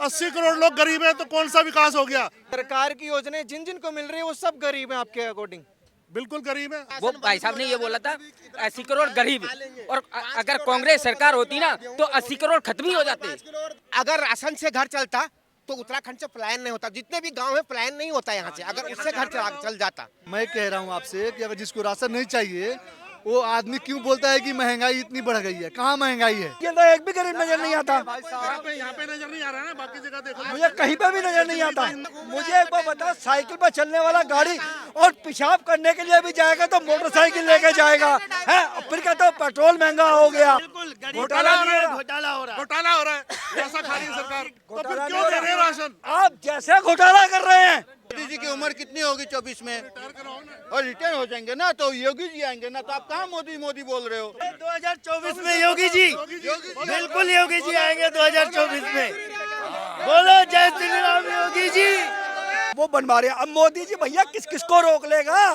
80 करोड़ लोग गरीब हैं तो कौन सा विकास हो गया? सरकार की योजनाएं जिन जिन को मिल रही है वो सब गरीब हैं आपके अकॉर्डिंग? बिल्कुल गरीब है। वो भाई साहब ने ये बोला था 80 करोड़ गरीब, और अगर कांग्रेस सरकार होती ना तो 80 करोड़ खत्म ही हो जाते। अगर राशन से घर चलता तो उत्तराखंड से पलायन नहीं होता। जितने भी गांव है पलायन नहीं होता यहाँ से, अगर उससे घर चल जाता। मैं कह रहा हूँ आपसे कि अगर जिसको राशन नहीं चाहिए वो आदमी क्यों बोलता है कि महंगाई इतनी बढ़ गई है? कहाँ महंगाई है? ये तो एक भी गरीब नजर नहीं आता। यहाँ पे नजर नहीं आ रहा है, बाकी जगह देखो। मुझे कहीं पे भी नजर नहीं आता। मुझे एक बार बताओ, साइकिल पर चलने वाला गाड़ी और पेशाब करने के लिए भी जाएगा तो मोटरसाइकिल लेके जाएगा है, फिर कहते हो पेट्रोल महंगा हो गया। घोटाला हो रहा है, घोटाला हो रहा है। ऐसा खा रही है सरकार, तो फिर क्यों दे रहे हैं राशन? आप जैसे घोटाला कर रहे हैं। मोदी जी की उम्र कितनी होगी 24 में? और रिटर्न हो जाएंगे ना तो योगी जी आएंगे ना, तो आप कहाँ मोदी मोदी बोल रहे हो? 2024 में योगी जी, बिल्कुल योगी जी आएंगे 2024 में। बोलो जय श्री राम योगी जी। वो बनवा रहे हैं। अब मोदी जी भैया किस किस को रोक लेगा?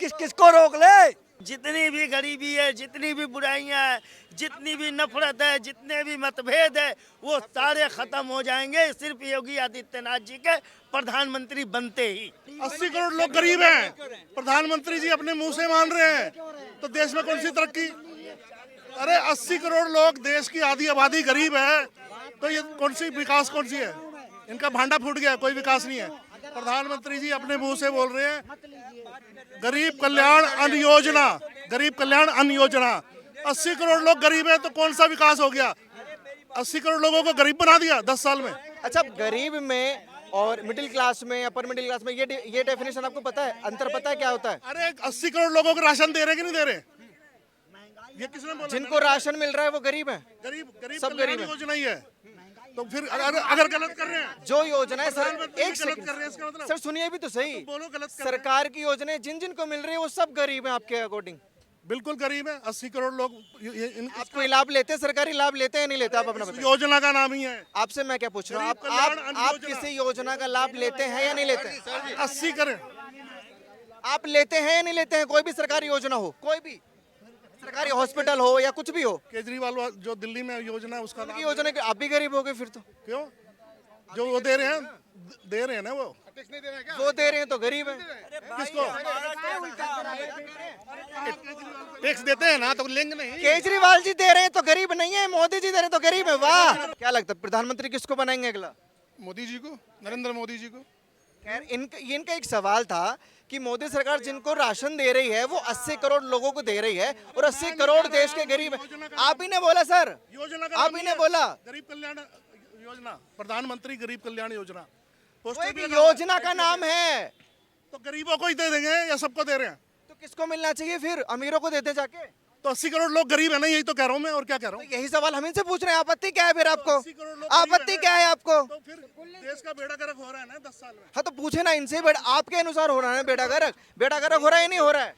किस किस को रोक ले? जितनी भी गरीबी है, जितनी भी बुराइयां है, जितनी भी नफरत है, जितने भी मतभेद है, वो सारे खत्म हो जाएंगे सिर्फ योगी आदित्यनाथ जी के प्रधानमंत्री बनते ही। 80 करोड़ लोग गरीब हैं, प्रधानमंत्री जी अपने मुंह से मान रहे हैं, तो देश में कौन सी तरक्की? अरे 80 करोड़ लोग, देश की आधी आबादी गरीब है, तो ये कौन सी विकास कौन सी है? इनका भांडा फूट गया, कोई विकास नहीं है। प्रधानमंत्री जी अपने मुंह से बोल रहे हैं गरीब कल्याण अन्न योजना, गरीब कल्याण अन्न योजना। 80 करोड़ लोग गरीब हैं तो कौन सा विकास हो गया? 80 करोड़ लोगों को गरीब बना दिया 10 साल में। अच्छा, गरीब में और मिडिल क्लास में, अपर मिडिल क्लास में, ये डेफिनेशन आपको पता है? अंतर पता है क्या होता है? अरे 80 करोड़ लोगों को राशन दे रहे कि नहीं दे रहे? ये किसने बोला? जिनको राशन मिल रहा है वो गरीब है। गरीब सब गरीब है। योजना ही है, तो फिर अगर गलत कर रहे हैं जो योजना है सर, प्रधानमंत्री एक गलत सेकंड कर रहे हैं, इसका मतलब? सर सुनिए भी तो सही। तो बोलो गलत कर रहे हैं। सरकार की योजनाएं जिन जिन को मिल रही है वो सब गरीब हैं आपके अकॉर्डिंग? बिल्कुल गरीब है। 80 करोड़ लोग आप कोई लाभ लेते हैं? सरकारी लाभ लेते हैं नहीं लेते? आप अपना बताइए। योजना का नाम ही है। आपसे मैं क्या पूछ रहा हूँ, गरीब कल्याण अन्न आप योजना। किसी योजना का लाभ लेते हैं या नहीं लेते हैं? 80 करें, आप लेते हैं या नहीं लेते हैं? कोई भी सरकारी योजना हो, कोई भी सरकारी हॉस्पिटल हो या कुछ भी हो, केजरीवाल जो दिल्ली में योजना है उसका उनकी योजना के आप भी गरीब हो गए फिर तो। क्यों? जो वो दे रहे हैं ना, वो दे रहे हैं तो गरीब है। किसको टैक्स देते हैं ना, तो लेंगे नहीं। केजरीवाल जी दे रहे हैं तो गरीब नहीं है, मोदी जी दे रहे हैं तो गरीब है। वाह, क्या लगता है प्रधानमंत्री किसको बनाएंगे अगला? मोदी जी को, नरेंद्र मोदी जी को। खैर, इनका एक सवाल था कि मोदी सरकार जिनको राशन दे रही है वो 80 करोड़ लोगों को दे रही है और 80 करोड़ देश के गरीब है। आप ही ने बोला सर, योजना का आप ही ने बोला गरीब कल्याण योजना, प्रधानमंत्री गरीब कल्याण योजना। कोई भी योजना का नाम है तो गरीबों को ही दे देंगे या सबको दे रहे हैं? तो किसको मिलना चाहिए फिर? अमीरों को देते जाके? तो 80 करोड़ लोग गरीब है ना, यही तो कह रहा हूँ मैं, और क्या कह रहा हूँ? यही सवाल हम इनसे पूछ रहे हैं। आपत्ति क्या है फिर आपको? 80 करोड़ लोग आपत्ति क्या है आपको? तो फिर देश का बेड़ा गर्क हो रहा है ना 10 साल में। हाँ तो पूछे ना इनसे, आपके अनुसार हो रहा है बेड़ा गर्क? बेड़ा गर्क हो रहा है या नहीं हो रहा है?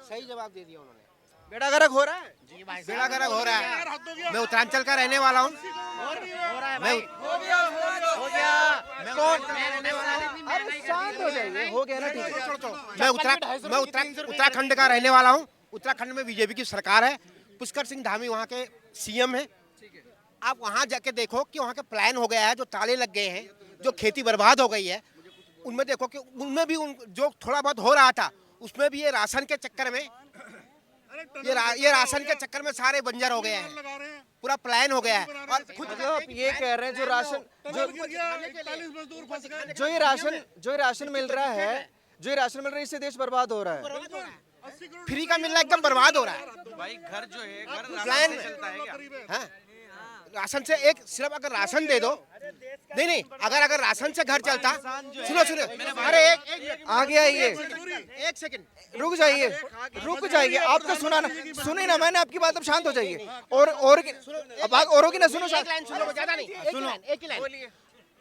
सही जवाब दे दिया उन्होंने। बेड़ा गर्क हो रहा है? बेड़ा गर्क हो रहा है। मैं उत्तरांचल का रहने वाला हूँ। अरे शांत हो जाइए, हो गया ना, ठीक है। मैं उत्तराखंड का रहने वाला हूँ। उत्तराखंड में बीजेपी की सरकार है। पुष्कर सिंह धामी वहाँ के सीएम हैं। आप वहाँ जाके देखो कि वहाँ के प्लान हो गया है, जो ताले लग गए हैं, जो खेती बर्बाद हो गई है, उनमें देखो कि उनमें भी जो थोड़ा बहुत हो रहा था उसमें भी ये राशन के चक्कर में, ये राशन के चक्कर में सारे बंजर हो गए हैं। पूरा प्लान हो गया है। और खुद आप ये कह रहे हैं जो राशन जो ये राशन मिल रहा है, इससे देश बर्बाद हो रहा है। फ्री का मिलना एकदम बर्बाद हो रहा है भाई। घर जो है घर प्लान राशन से चलता है क्या? हाँ, राशन से एक सिर्फ अगर राशन दे दो, नहीं अगर राशन से घर चलता, सुनो अरे एक आ गया ये, एक सेकंड रुक जाइए। आपको सुना ना, सुने ना मैंने आपकी बात, अब शांत हो जाइए। और अब औरों की ना सुनो, एक लाइन सुनो, ज्यादा नहीं, एक ही लाइन।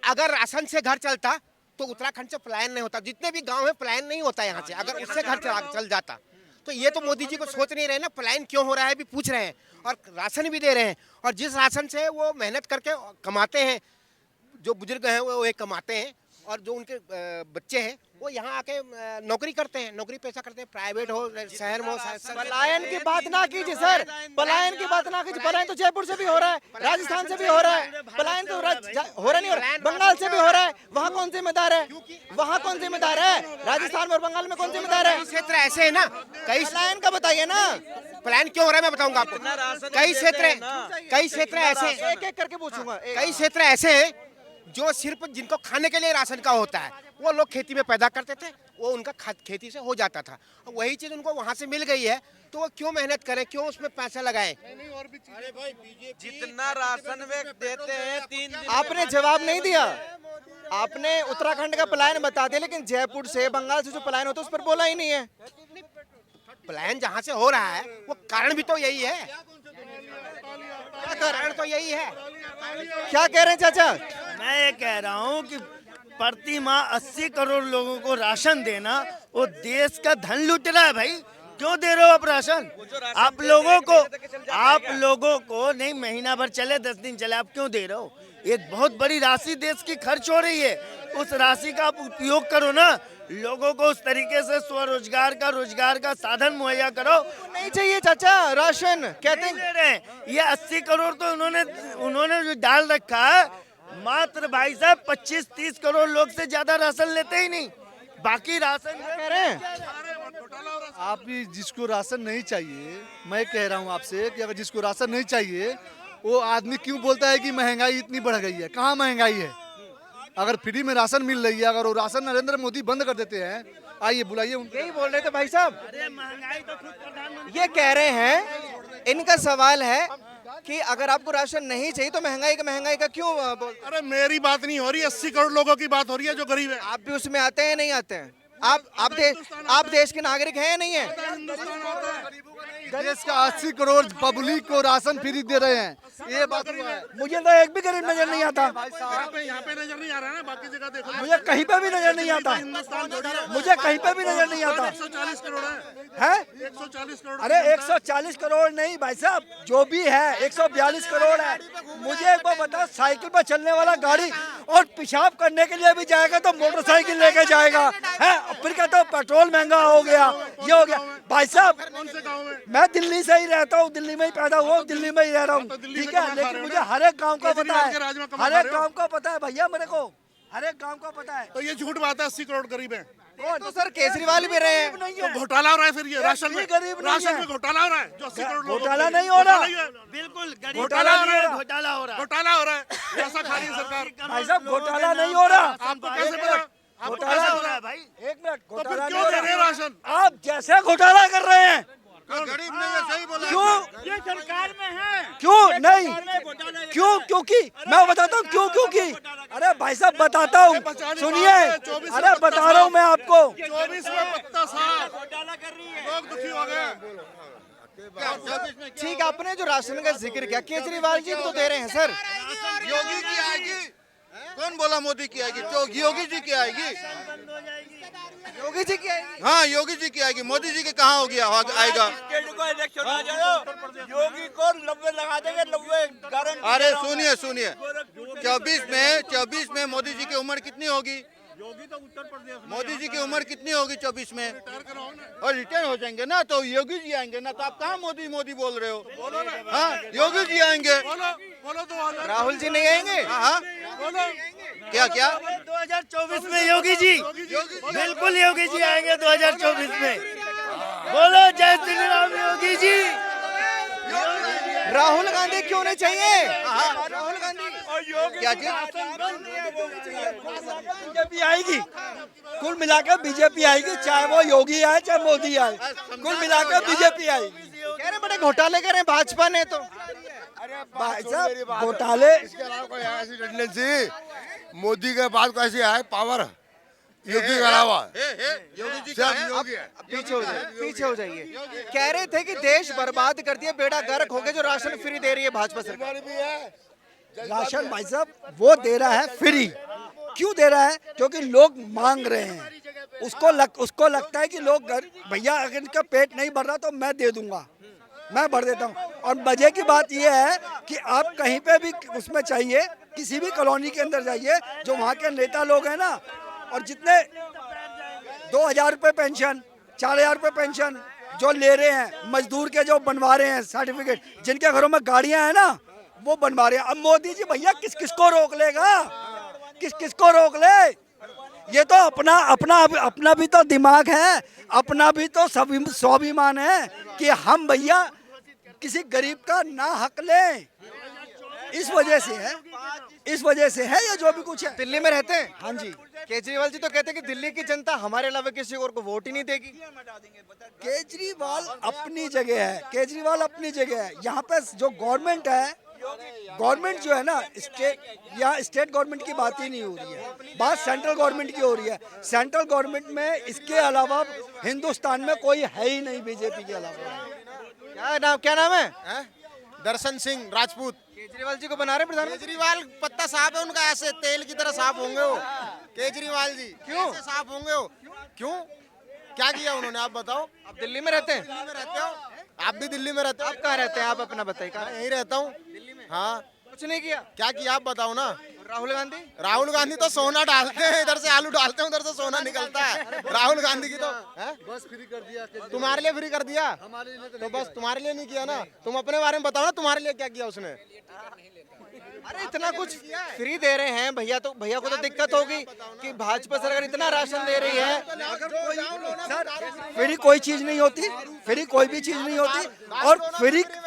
अगर राशन से घर चलता तो उत्तराखंड से पलायन नहीं होता। जितने भी गांव है पलायन नहीं होता यहाँ से, अगर उससे घर चल जाता। तो ये तो मोदी जी को सोच नहीं रहे ना, पलायन क्यों हो रहा है भी पूछ रहे हैं, और राशन भी दे रहे हैं। और जिस राशन से वो मेहनत करके कमाते हैं, जो बुजुर्ग हैं वो एक कमाते हैं, और जो उनके बच्चे हैं वो यहाँ आके नौकरी करते हैं, नौकरी पैसा करते हैं, प्राइवेट हो, शहर में हो। पलायन की बात ना कीजिए सर, पलायन की बात ना कीजिए। पलायन तो जयपुर से भी हो रहा है, राजस्थान से भी हो रहा है, पलायन तो हो रहा नहीं हो रहा है, बंगाल से भी हो रहा है। वहाँ कौन जिम्मेदार है? वहाँ कौन जिम्मेदार है? राजस्थान और बंगाल में कौन जिम्मेदार है? क्षेत्र ऐसे है ना, कई पलायन का बताइए ना, प्लान क्यों हो रहा है मैं बताऊंगा आपको। कई क्षेत्र ऐसे हैं, एक एक करके पूछूंगा। कई क्षेत्र ऐसे हैं जो सिर्फ जिनको खाने के लिए राशन का होता है, वो लोग खेती में पैदा करते थे, वो उनका खेती से हो जाता था। वही चीज उनको वहां से मिल गई है, तो वो क्यों मेहनत करें, क्यों उसमें पैसा लगाएं? जितना राशन वे देते हैं 3 दिन आपने जवाब नहीं दिया। आपने उत्तराखंड का पलायन बता दिया, लेकिन जयपुर से बंगाल से जो पलायन होता है उस पर बोला ही नहीं है। प्लान जहाँ से हो रहा है वो कारण भी तो यही है, कारण तो यही है। क्या कह रहे हैं चाचा? मैं ये कह रहा हूँ कि प्रति माह 80 करोड़ लोगों को राशन देना, वो देश का धन लूट रहा है भाई। क्यों दे रहे हो आप राशन? आप लोगों को नहीं, महीना भर चले 10 दिन चले, आप क्यों दे रहे हो? एक बहुत बड़ी राशि देश की खर्च हो रही है, उस राशि का आप उपयोग करो ना, लोगों को उस तरीके से स्वरोजगार का, रोजगार का साधन मुहैया करो। नहीं चाहिए चाचा राशन, कहते दे रहे हैं ये 80 करोड़ तो उन्होंने जो डाल रखा है, मात्र भाई साहब 25-30 करोड़ लोग से ज्यादा राशन लेते ही नहीं, बाकी राशन कह रहे हैं। आप भी जिसको राशन नहीं चाहिए, मैं कह रहा हूँ आपसे कि अगर जिसको राशन नहीं चाहिए वो आदमी क्यों बोलता है कि महंगाई इतनी बढ़ गई है? कहाँ महंगाई है? अगर फ्री में राशन मिल रही है, अगर वो राशन नरेंद्र मोदी बंद कर देते हैं, आइए बुलाइए उनको। यही बोल रहे थे भाई साहब। महंगाई तो खुद प्रधानमंत्री ये कह रहे हैं, इनका सवाल है कि अगर आपको राशन नहीं चाहिए तो महंगाई का क्यों बोल? अरे मेरी बात नहीं हो रही, 80 करोड़ लोगों की बात हो रही है जो गरीब है। आप भी उसमें आते हैं नहीं आते हैं? आप देश के नागरिक हैं या नहीं है? देश का 80 करोड़ पब्लिक को राशन फ्री दे रहे हैं, ये बात हुआ है। मुझे तो एक भी गरीब नजर नहीं आता, यहाँ पे नजर नहीं आ रहा है ना, बाकी जगह देखो। मुझे कहीं पे भी नजर नहीं आता, हिंदुस्तान थोड़ी है। मुझे कहीं पे भी नजर नहीं आता 140 करोड़ है। 140 करोड़। अरे 140 करोड़ नहीं भाई साहब, जो भी है 142 करोड़ है। मुझे एक बार बताओ, साइकिल पर चलने वाला गाड़ी और पेशाब करने के लिए भी जाएगा तो मोटरसाइकिल लेके जाएगा है, फिर कहता हूँ पेट्रोल महंगा हो गया, ये हो गया। भाई साहब कौन से गाँव में? मैं दिल्ली से ही रहता हूँ, दिल्ली में ही पैदा हुआ हूँ, दिल्ली में ही रह रहा हूँ, ठीक है, लेकिन मुझे हर एक गाँव का पता है, हर एक गाँव का पता है भैया, मेरे को हर एक गाँव का पता है। तो ये झूठ बात है, 80 करोड़ गरीब है। तो सर केजरीवाल भी रहे हैं। तो घोटाला हो रहा है फिर ये राशन में, गरीब नहीं राशन है। में घोटाला हो रहा है जो 80 करोड़ लोगों को घोटाला मिले। नहीं हो रहा, घोटाला ही है। बिल्कुल घोटाला हो रहा है, घोटाला हो रहा है घोटाला हो रहा है, पैसा खा रही है सरकार। भाई साहब, घोटाला नहीं हो रहा। आपको कैसे पता? आपको घोटाला कैसे हो रहा है पता? भाई, एक मिनट, तो फिर घोटाला क्यों नहीं दे हो रहे हैं रहा। राशन? आप जैसे घोटाला कर रहे हैं, गरीब नहीं है, सही बोला। क्यों ये सरकार में है। क्यों नहीं, क्यों? क्योंकि मैं बताता हूँ क्योंकि अरे भाई साहब बताता हूँ, सुनिए, अरे बता रहा हूँ मैं आपको। 24 में पत्ता साफ लोग दुखी हो गए। ठीक है, आपने जो राशन का जिक्र किया, केजरीवाल जी तो दे रहे हैं सर। योगी की आएगी, कौन बोला मोदी की आएगी? तो योगी जी की आएगी। योगी जी की आएगी। हाँ योगी जी की आएगी, मोदी जी के कहाँ हो गया आएगा? योगी को 90 लगा देंगे, 90 गारंटी। अरे सुनिए 24 में मोदी जी की उम्र कितनी होगी? मोदी जी की उम्र कितनी होगी 24 में? और रिटर्न हो जाएंगे ना, तो योगी जी आएंगे ना, तो आप कहाँ मोदी बोल रहे हो? हाँ योगी जी आएंगे। बोलो तो राहुल जी नहीं आएंगे? हाँ बोलो। क्या 2024 में योगी जी, बिल्कुल योगी जी आएंगे 2024 में। बोलो जय श्री राम योगी जी। राहुल गांधी क्यों नहीं चाहिए? राहुल गांधी क्या चीज? बीजेपी आएगी, कुल मिलाकर बीजेपी आएगी, चाहे वो योगी आए चाहे मोदी आए, कुल मिलाकर बीजेपी आएगी। कह रहे बड़े घोटाले कर रहे हैं भाजपा ने तो। भाई साहब घोटाले, मोदी के बाद कैसे है पावर योगी के अलावा? योगी जी सब का है? योगी है। पीछे हो जाइए। कह रहे थे कि देश बर्बाद कर दिया, बेड़ा गर्क हो गया जो राशन फ्री दे रही है भाजपा सरकार। राशन भाई साहब वो दे रहा है फ्री, क्यों दे रहा है? क्योंकि लोग मांग रहे हैं, उसको लगता है कि लोग भैया अगर इनका पेट नहीं भर रहा तो मैं दे दूंगा, मैं भर देता हूँ। और मजे की बात यह है कि आप कहीं पे भी उसमें चाहिए, किसी भी कॉलोनी के अंदर जाइए, जो वहाँ के नेता लोग हैं ना, और जितने 2,000 रुपये पेंशन, 4,000 रुपये पेंशन जो ले रहे हैं, मजदूर के जो बनवा रहे हैं सर्टिफिकेट, जिनके घरों में गाड़ियां हैं ना, वो बनवा रहे हैं। अब मोदी जी भैया किस किस को रोक लेगा, किस किस को रोक ले? ये तो अपना भी तो दिमाग है, अपना भी तो स्वाभिमान है कि हम भैया किसी गरीब का ना हक लें। इस वजह से है ये जो भी कुछ है। दिल्ली में रहते हैं हाँ जी। केजरीवाल जी तो कहते हैं कि दिल्ली की जनता हमारे अलावा किसी और को वोट ही नहीं देगी। केजरीवाल अपनी जगह है, केजरीवाल अपनी जगह है। यहाँ पे जो गवर्नमेंट है, गवर्नमेंट जो है ना, यहाँ स्टेट गवर्नमेंट की बात ही नहीं हो रही है, बात सेंट्रल गवर्नमेंट की हो रही है। सेंट्रल गवर्नमेंट में इसके अलावा हिंदुस्तान में कोई है ही नहीं बीजेपी के अलावा। क्या नाम है? दर्शन सिंह राजपूत। केजरीवाल जी को बना रहे प्रधानमंत्री। केजरीवाल पत्ता साफ है उनका, ऐसे तेल की तरह साफ होंगे वो केजरीवाल जी। क्यों ऐसे साफ होंगे वो? क्यों, क्या किया उन्होंने, आप बताओ। आप दिल्ली में रहते हैं? दिल्ली में रहते हो आप? भी दिल्ली में रहते हो? आप कहाँ रहते हैं? आप अपना बताइए। मैं यहीं रहता हूँ। हाँ, कुछ नहीं किया। क्या किया आप बताओ ना। राहुल गांधी? राहुल गांधी तो सोना डालते हैं, इधर से आलू डालते हैं, उधर से सोना निकलता है। राहुल गांधी की तो बस फ्री कर दिया, तुम्हारे लिए फ्री कर दिया, हमारे लिए तो बस तुम्हारे लिए नहीं किया ना। तुम अपने बारे में बताओ ना, तुम्हारे लिए क्या किया उसने। अरे इतना कुछ फ्री दे रहे हैं भैया, तो भैया को तो दिक्कत होगी कि भाजपा सरकार इतना राशन दे रही है। फ्री कोई चीज नहीं होती, फ्री कोई भी चीज नहीं होती। और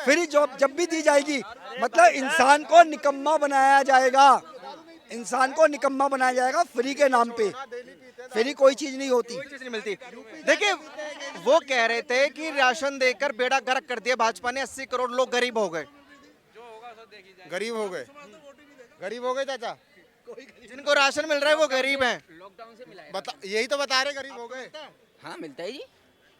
फ्री जब भी दी जाएगी, मतलब इंसान को निकम्मा बनाया जाएगा, इंसान को निकम्मा बनाया जाएगा फ्री के नाम पे। फ्री कोई चीज नहीं होती, कोई चीज नहीं मिलती। देखिए, वो कह रहे थे कि राशन देकर बेड़ा गर्क कर दिया भाजपा ने, 80 करोड़ लोग गरीब हो गए। गरीब हो गए, गरीब हो गए चाचा। जिनको राशन मिल रहा है वो गरीब हैं। लॉकडाउन से मिला है। बता, यही तो बता रहे गरीब हो गए। हाँ मिलता है जी,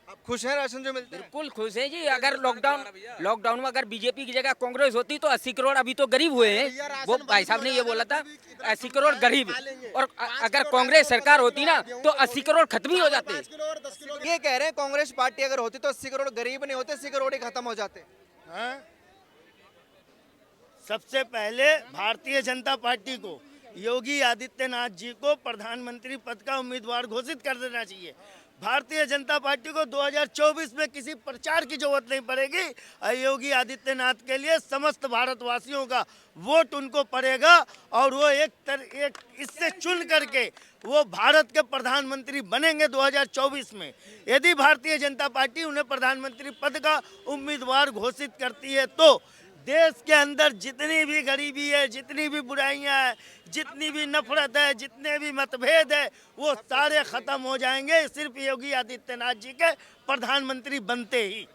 आप खुश हैं राशन जो मिलता है? बिल्कुल खुश है जी। अगर लॉकडाउन में अगर बीजेपी की जगह कांग्रेस होती तो 80 करोड़ अभी तो गरीब हुए हैं। वो भाई साहब ने ये बोला था 80 करोड़ गरीब, और अगर कांग्रेस सरकार होती ना तो 80 करोड़ खत्म ही हो जाते। ये कह रहे हैं कांग्रेस पार्टी अगर होती तो 80 करोड़ गरीब नहीं होते, 80 करोड़ ही खत्म हो जाते। सबसे पहले भारतीय जनता पार्टी को, योगी आदित्यनाथ जी को प्रधानमंत्री पद का उम्मीदवार घोषित कर देना चाहिए। भारतीय जनता पार्टी को 2024 में किसी प्रचार की जरूरत नहीं पड़ेगी। योगी आदित्यनाथ के लिए समस्त भारतवासियों का वोट उनको पड़ेगा, और वो एक इससे चुन करके वो भारत के प्रधानमंत्री बनेंगे 2024 में। यदि भारतीय जनता पार्टी उन्हें प्रधानमंत्री पद का उम्मीदवार घोषित करती है तो देश के अंदर जितनी भी गरीबी है, जितनी भी बुराइयां हैं, जितनी भी नफरत है, जितने भी मतभेद है, वो सारे खत्म हो जाएंगे सिर्फ योगी आदित्यनाथ जी के प्रधानमंत्री बनते ही।